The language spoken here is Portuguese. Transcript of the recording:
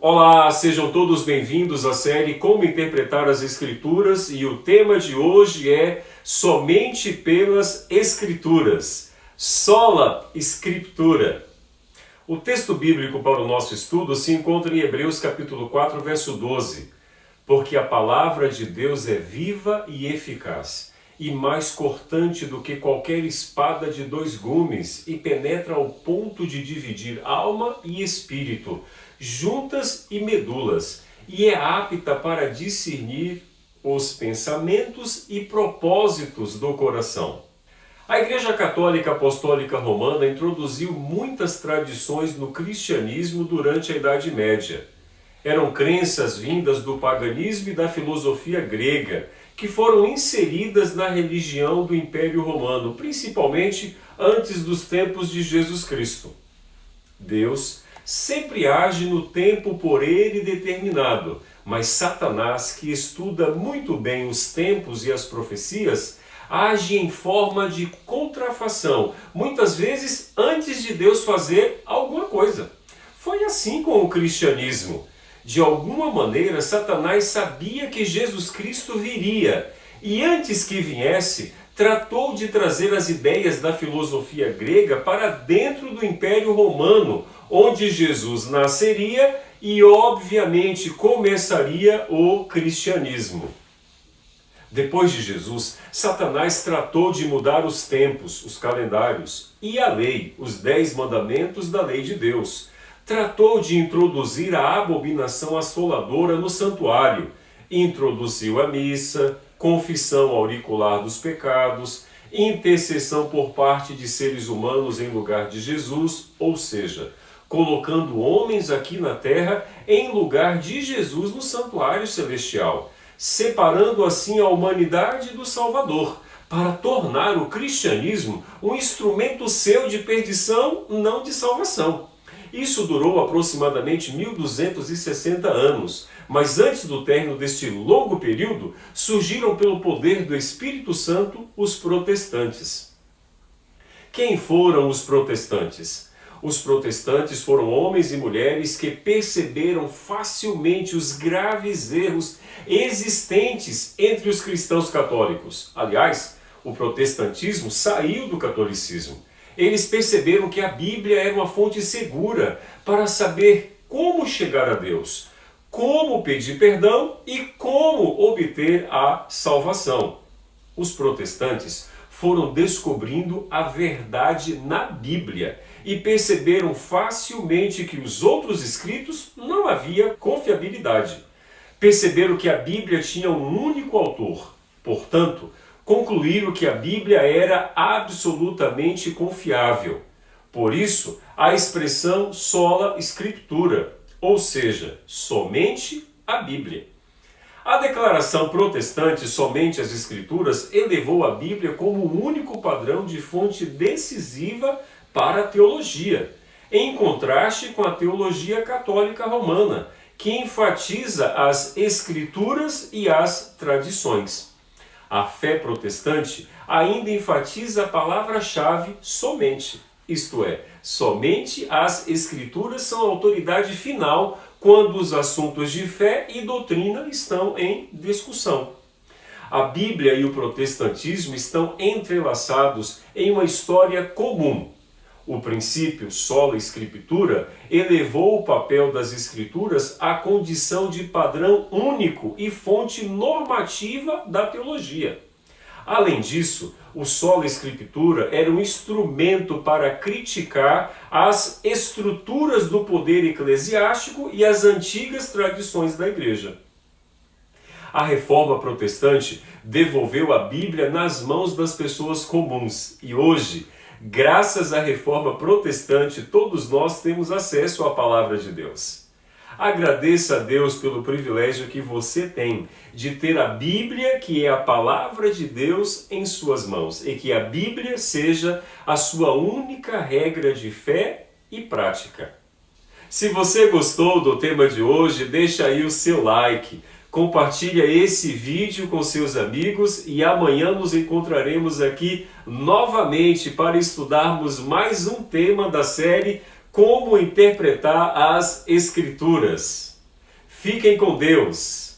Olá, sejam todos bem-vindos à série Como Interpretar as Escrituras, e o tema de hoje é Somente pelas Escrituras, Sola Scriptura. O texto bíblico para o nosso estudo se encontra em Hebreus capítulo 4, verso 12. Porque a palavra de Deus é viva e eficaz, e mais cortante do que qualquer espada de dois gumes, e penetra ao ponto de dividir alma e espírito, juntas e medulas, e é apta para discernir os pensamentos e propósitos do coração. A Igreja Católica Apostólica Romana introduziu muitas tradições no cristianismo durante a Idade Média. Eram crenças vindas do paganismo e da filosofia grega, que foram inseridas na religião do Império Romano, principalmente antes dos tempos de Jesus Cristo. Deus sempre age no tempo por ele determinado, mas Satanás, que estuda muito bem os tempos e as profecias, age em forma de contrafação, muitas vezes antes de Deus fazer alguma coisa. Foi assim com o cristianismo. De alguma maneira, Satanás sabia que Jesus Cristo viria, e antes que viesse, tratou de trazer as ideias da filosofia grega para dentro do Império Romano, onde Jesus nasceria e, obviamente, começaria o cristianismo. Depois de Jesus, Satanás tratou de mudar os tempos, os calendários e a lei, os 10 mandamentos da lei de Deus. Tratou de introduzir a abominação assoladora no santuário. Introduziu a missa, confissão auricular dos pecados, intercessão por parte de seres humanos em lugar de Jesus, ou seja, colocando homens aqui na terra em lugar de Jesus no santuário celestial, separando assim a humanidade do Salvador, para tornar o cristianismo um instrumento seu de perdição, não de salvação. Isso durou aproximadamente 1260 anos, mas antes do término deste longo período, surgiram pelo poder do Espírito Santo os protestantes. Quem foram os protestantes? Os protestantes foram homens e mulheres que perceberam facilmente os graves erros existentes entre os cristãos católicos. Aliás, o protestantismo saiu do catolicismo. Eles perceberam que a Bíblia era uma fonte segura para saber como chegar a Deus, como pedir perdão e como obter a salvação. Os protestantes foram descobrindo a verdade na Bíblia e perceberam facilmente que os outros escritos não havia confiabilidade. Perceberam que a Bíblia tinha um único autor. Portanto, concluíram que a Bíblia era absolutamente confiável. Por isso, a expressão sola scriptura, ou seja, somente a Bíblia. A declaração protestante somente as Escrituras elevou a Bíblia como o único padrão de fonte decisiva para a teologia, em contraste com a teologia católica romana, que enfatiza as Escrituras e as tradições. A fé protestante ainda enfatiza a palavra-chave somente, isto é, somente as Escrituras são a autoridade final quando os assuntos de fé e doutrina estão em discussão. A Bíblia e o protestantismo estão entrelaçados em uma história comum. O princípio sola scriptura elevou o papel das Escrituras à condição de padrão único e fonte normativa da teologia. Além disso, o sola scriptura era um instrumento para criticar as estruturas do poder eclesiástico e as antigas tradições da Igreja. A Reforma Protestante devolveu a Bíblia nas mãos das pessoas comuns e hoje, graças à Reforma Protestante, todos nós temos acesso à Palavra de Deus. Agradeça a Deus pelo privilégio que você tem de ter a Bíblia, que é a Palavra de Deus, em suas mãos, e que a Bíblia seja a sua única regra de fé e prática. Se você gostou do tema de hoje, deixa aí o seu like, compartilha esse vídeo com seus amigos e amanhã nos encontraremos aqui novamente para estudarmos mais um tema da série Como Interpretar as Escrituras. Fiquem com Deus!